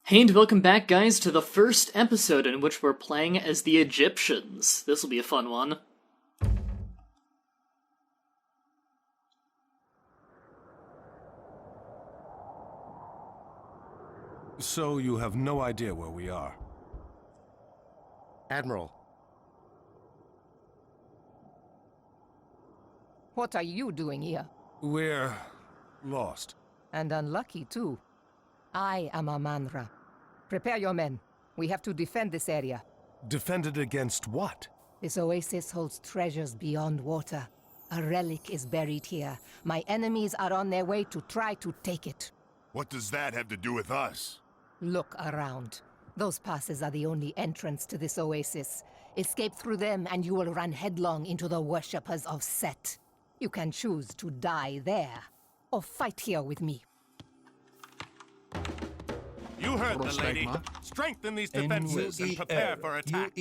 Hey and welcome back, guys, to the first episode in which we're playing as the Egyptians. This will be a fun one. So you have no idea where we are? Admiral. What are you doing here? We're lost. And unlucky, too. I am Aman-Ra. Prepare your men. We have to defend this area. Defend it against what? This oasis holds treasures beyond water. A relic is buried here. My enemies are on their way to try to take it. What does that have to do with us? Look around. Those passes are the only entrance to this oasis. Escape through them and you will run headlong into the worshippers of Set. You can choose to die there, or fight here with me. You heard the lady. Strengthen these defenses and prepare for attack.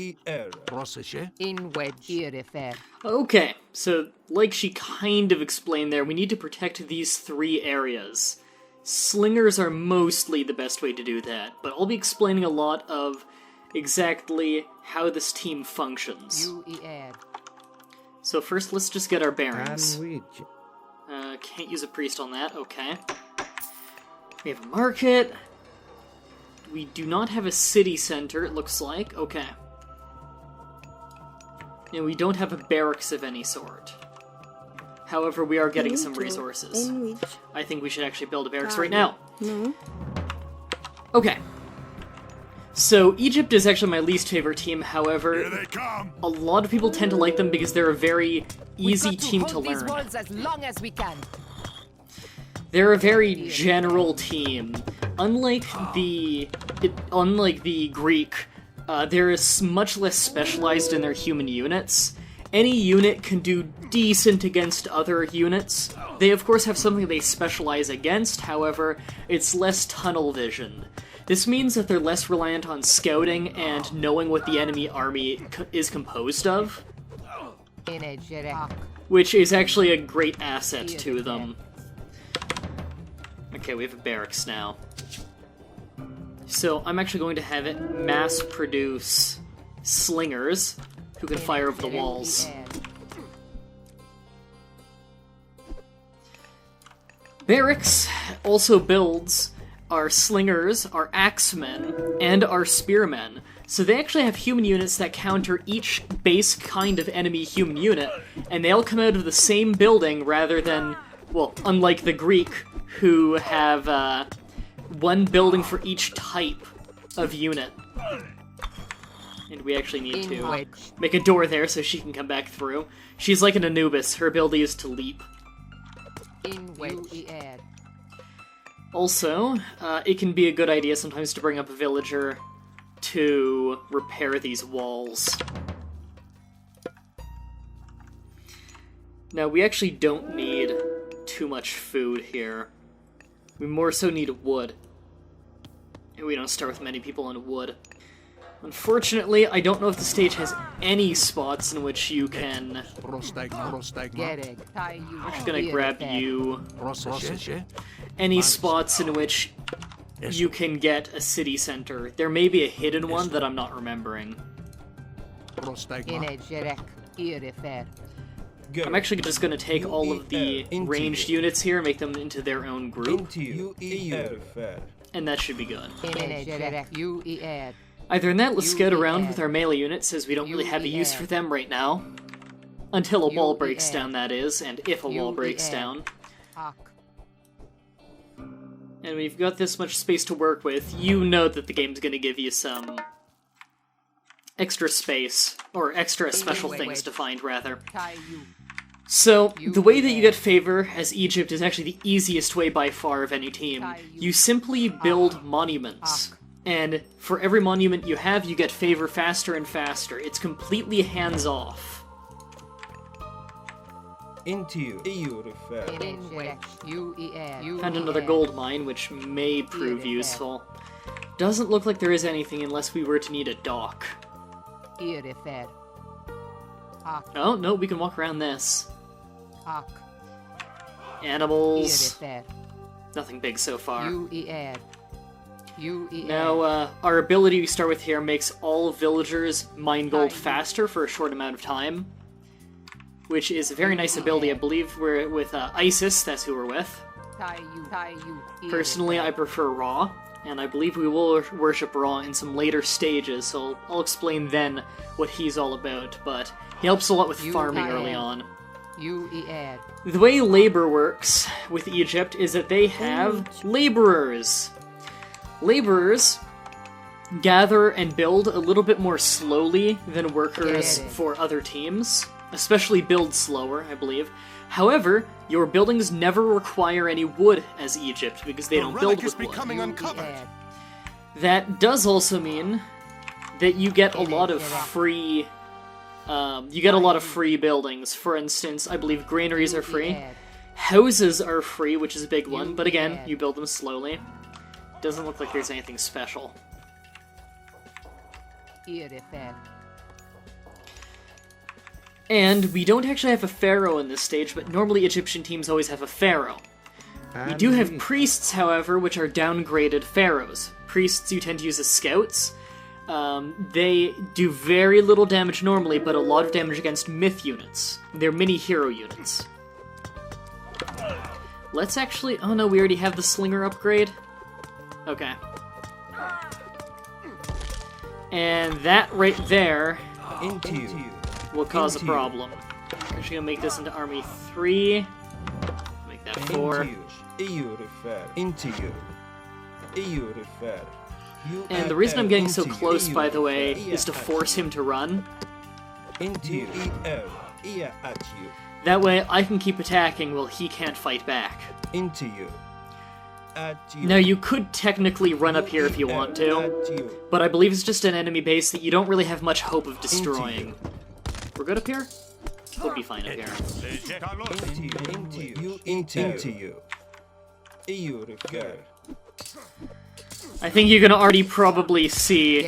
Okay, so like she kind of explained there, we need to protect these three areas. Slingers are mostly the best way to do that, but I'll be explaining a lot of exactly how this team functions. So first, let's just get our bearings. Can't use a priest on that, okay. We have a market. We do not have a city center, it looks like. Okay. And we don't have a barracks of any sort. However, we are getting some resources. I think we should actually build a barracks right now. Okay. So, Egypt is actually my least favorite team, however, Here they come. a lot of people tend to like them because they're a very easy team to learn. These walls as long as we can. They're a very general team. Unlike the Greek, they're much less specialized in their human units. Any unit can do decent against other units. They of course have something they specialize against, however, it's less tunnel vision. This means that they're less reliant on scouting and knowing what the enemy army is composed of, which is actually a great asset to them. Okay, we have a barracks now. So I'm actually going to have it mass produce slingers who can fire over the walls. Barracks also builds our slingers, our axemen, and our spearmen. So they actually have human units that counter each base kind of enemy human unit, and they all come out of the same building rather than, well, unlike the Greek, who have one building for each type of unit. And we actually need to make a door there so she can come back through. She's like an Anubis, her ability is to leap. Also, it can be a good idea sometimes to bring up a villager to repair these walls. Now, we actually don't need too much food here. We more so need wood. And we don't start with many people on wood. Unfortunately, I don't know if the stage has any spots in which you can... I'm just gonna grab you. Any spots in which you can get a city center. There may be a hidden one that I'm not remembering. I'm actually just gonna take all of the ranged units here and make them into their own group. And that should be good. Either in that, let's scout around with our melee units, as we don't really have a use for them right now. Until a wall breaks down, that is, and if a wall breaks down. And we've got this much space to work with, you know that the game's gonna give you some extra space, or extra special things to find, rather. So, the way that you get favor as Egypt is actually the easiest way by far of any team. You simply build monuments. And for every monument you have, you get favor faster and faster. It's completely hands-off. Found another gold mine, which may prove useful. Doesn't look like there is anything unless we were to need a dock. Oh, no, we can walk around this. Animals. Nothing big so far. Now, our ability we start with here makes all villagers mine gold faster for a short amount of time, which is a very nice ability. I believe we're with Isis, that's who we're with. Personally, I prefer Ra, and I believe we will worship Ra in some later stages, so I'll explain then what he's all about, but he helps a lot with farming early on. The way labor works with Egypt is that they have laborers. Laborers gather and build a little bit more slowly than workers for other teams, especially build slower, I believe. However, your buildings never require any wood as Egypt, because they don't build with wood. That does also mean that you get a lot of free... buildings. For instance, I believe granaries are free. Houses are free, which is a big one, but again, you build them slowly. Doesn't look like there's anything special. And we don't actually have a pharaoh in this stage, but normally Egyptian teams always have a pharaoh. We do have priests, however, which are downgraded pharaohs. Priests you tend to use as scouts. They do very little damage normally, but a lot of damage against myth units. They're mini hero units. Let's actually... Oh no, we already have the slinger upgrade. Okay. And that right there will cause a problem. I'm actually gonna make this into Army 3. Make that 4. And the reason I'm getting so close, by the way, is to force him to run. That way I can keep attacking while he can't fight back. Now, you could technically run up here if you want to, but I believe it's just an enemy base that you don't really have much hope of destroying. We're good up here? We'll be fine up here. I think you can already probably see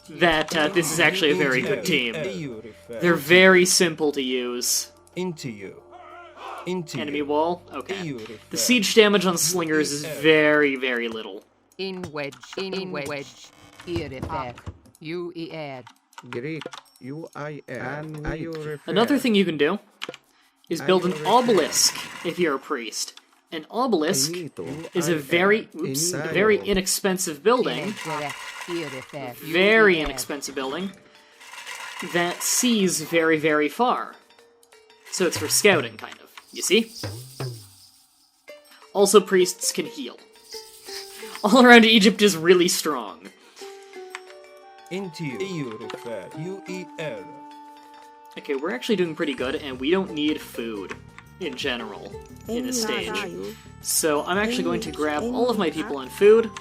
that this is actually a very good team. They're very simple to use. Enemy wall? Okay. The siege damage on slingers is very, very little. Another thing you can do is build an obelisk if you're a priest. An obelisk is a very inexpensive building. Very inexpensive building that sees very, very far. So it's for scouting, kind of. You see? Also, priests can heal. All around Egypt is really strong. Okay, we're actually doing pretty good, and we don't need food in general in this stage. So I'm actually going to grab all of my people on food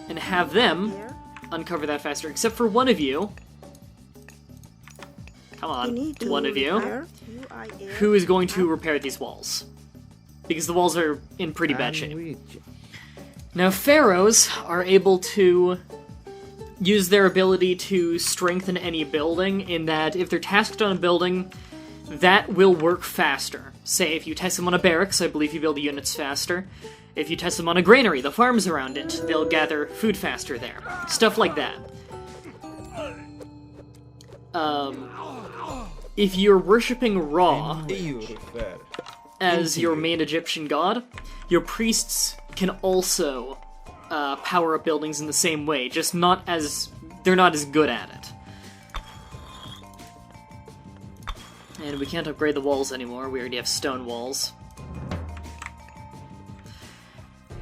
and have them uncover that faster, except for one of you. Come on, one of you. Who is going to repair these walls? Because the walls are in pretty bad shape. Now, pharaohs are able to use their ability to strengthen any building in that if they're tasked on a building, that will work faster. Say, if you test them on a barracks, I believe you build the units faster. If you test them on a granary, the farms around it, they'll gather food faster there. Stuff like that. If you're worshipping Ra as your main Egyptian god, your priests can also power up buildings in the same way, just they're not as good at it. And we can't upgrade the walls anymore, we already have stone walls.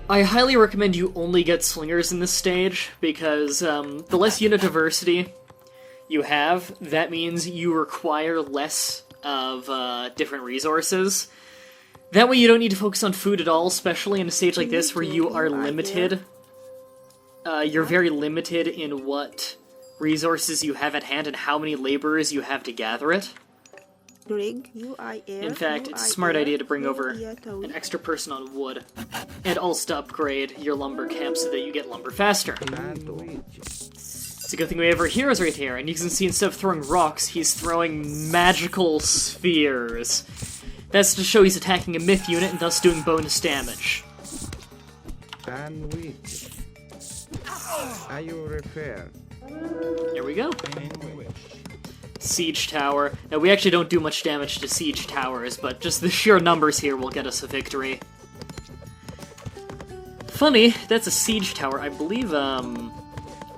I highly recommend you only get slingers in this stage, because the less unit diversity you have, that means you require less of different resources. That way you don't need to focus on food at all, especially in a stage like this where you are limited. You're very limited in what resources you have at hand and how many laborers you have to gather it. In fact, it's a smart idea to bring over an extra person on wood, and also to upgrade your lumber camp so that you get lumber faster. It's a good thing we have our heroes right here, and you can see instead of throwing rocks, he's throwing magical spheres. That's to show he's attacking a myth unit and thus doing bonus damage. Are you repair? There we go. In which? Siege tower. Now, we actually don't do much damage to siege towers, but just the sheer numbers here will get us a victory. Funny, that's a siege tower. I believe, Oh,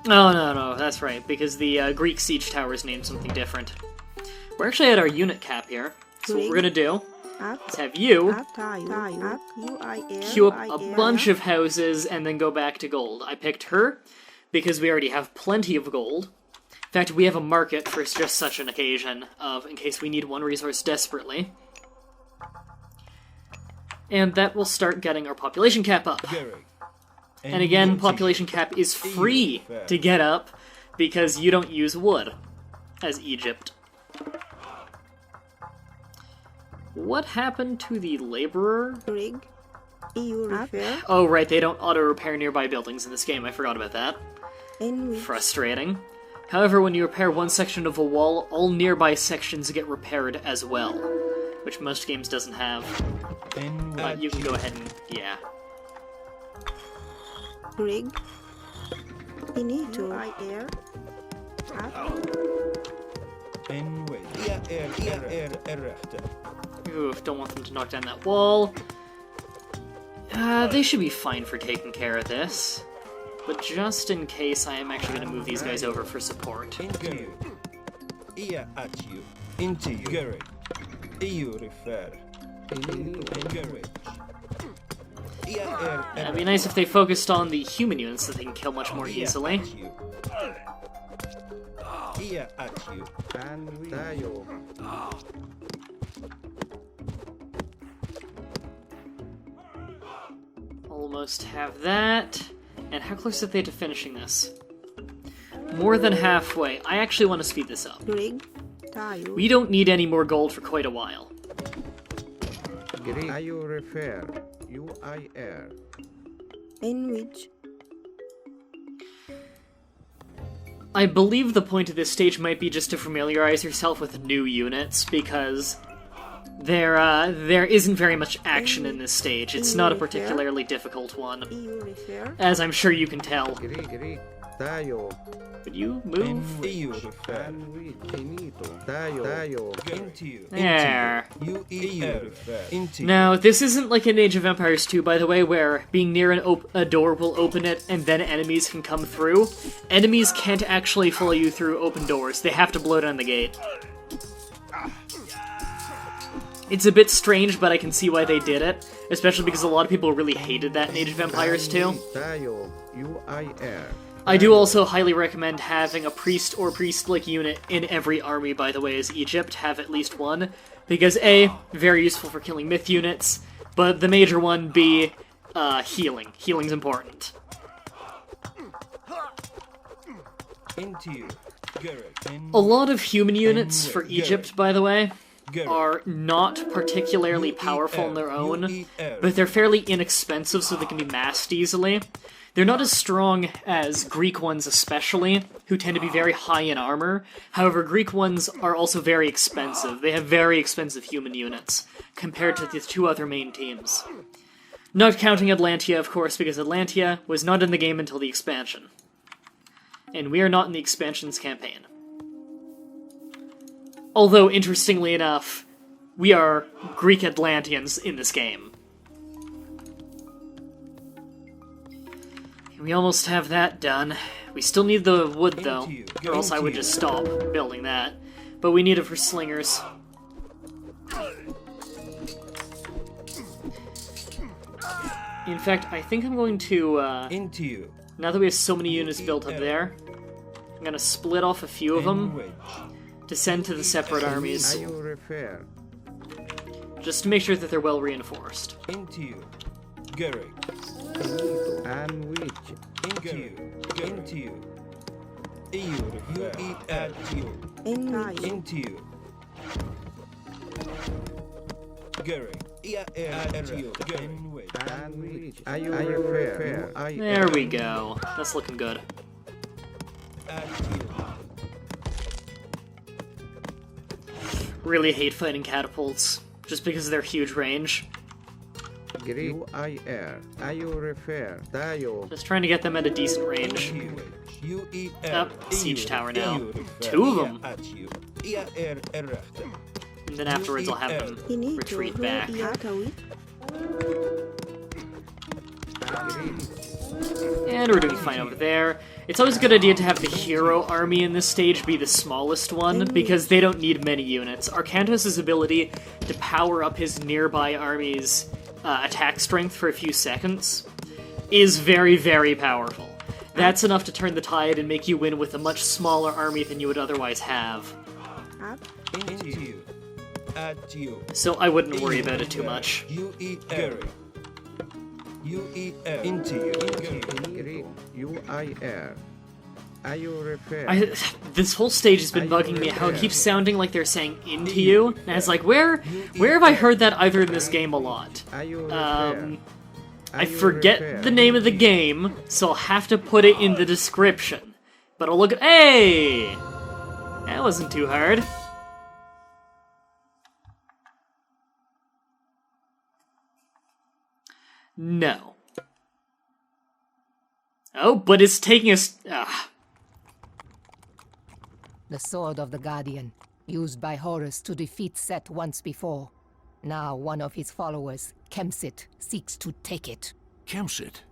no, that's right, because the Greek siege tower is named something different. We're actually at our unit cap here, so what we're gonna do is have you queue up a bunch of houses and then go back to gold. I picked her because we already have plenty of gold. In fact, we have a market for just such an occasion, in case we need one resource desperately. And that will start getting our population cap up. And again, population cap is free to get up because you don't use wood, as Egypt. What happened to the laborer? Oh, right, they don't auto-repair nearby buildings in this game. I forgot about that. Frustrating. However, when you repair one section of a wall, all nearby sections get repaired as well, which most games doesn't have. You can go ahead and, yeah. Rig. Finito. Air. Oof, don't want them to knock down that wall. They should be fine for taking care of this. But just in case, I am actually going to move these guys over for support. Into you. At you. Into you. Garrett. You refer. It'd be nice if they focused on the human units that they can kill much more easily. Almost have that. And how close are they to finishing this? More than halfway. I actually want to speed this up. We don't need any more gold for quite a while. Are you repair? You I air. In which? I believe the point of this stage might be just to familiarize yourself with new units, because there isn't very much action in this stage. It's not a particularly difficult one, as I'm sure you can tell. Could you move? There. Now, this isn't like in Age of Empires 2, by the way, where being near a door will open it and then enemies can come through. Enemies can't actually follow you through open doors. They have to blow down the gate. It's a bit strange, but I can see why they did it, especially because a lot of people really hated that in Age of Empires 2. I do also highly recommend having a priest or priest-like unit in every army, by the way, as Egypt. Have at least one. Because A, very useful for killing myth units, but the major one, B, healing. Healing's important. A lot of human units for Egypt, by the way, are not particularly powerful on their own, but they're fairly inexpensive so they can be massed easily. They're not as strong as Greek ones especially, who tend to be very high in armor. However, Greek ones are also very expensive. They have very expensive human units, compared to the two other main teams. Not counting Atlantia, of course, because Atlantia was not in the game until the expansion. And we are not in the expansion's campaign. Although, interestingly enough, we are Greek Atlanteans in this game. We almost have that done. We still need the wood, though, or else I would just stop building that. But we need it for slingers. In fact, I think I'm going to, now that we have so many units built up there, I'm gonna split off a few of them to send to the separate armies, just to make sure that they're well reinforced. There we go. That's looking good. Really hate fighting catapults, just because of their huge range. Just trying to get them at a decent range. Up, siege tower now. 2 of them. And then afterwards I'll have them Ini retreat coba back. ia tahu. And we're doing fine over there. It's always a good idea to have the hero army in this stage be the smallest one, because they don't need many units. Arcantos' ability to power up his nearby army's attack strength for a few seconds is very, very powerful. That's enough to turn the tide and make you win with a much smaller army than you would otherwise have. Up. So I wouldn't worry about it too much. This whole stage has been bugging me how it keeps sounding like they're saying into you, and I was like, where have I heard that either in this game a lot? I forget the name of the game, so I'll have to put it in the description. But I'll look at— hey! That wasn't too hard. No. Oh, but it's taking us— The Sword of the Guardian, used by Horus to defeat Set once before. Now one of his followers, Kemsit, seeks to take it. Kemsit?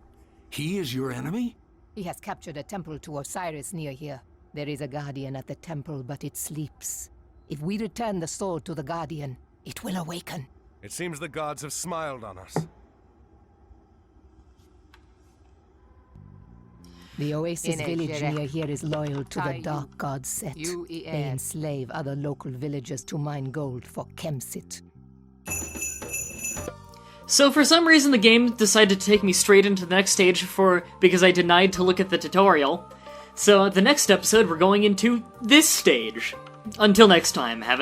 He is your enemy? He has captured a temple to Osiris near here. There is a Guardian at the temple, but it sleeps. If we return the sword to the Guardian, it will awaken. It seems the gods have smiled on us. The oasis village near here is loyal to the dark god Set. They enslave other local villagers to mine gold for Kemsit. So for some reason the game decided to take me straight into the next stage because I denied to look at the tutorial. So the next episode we're going into this stage. Until next time, have a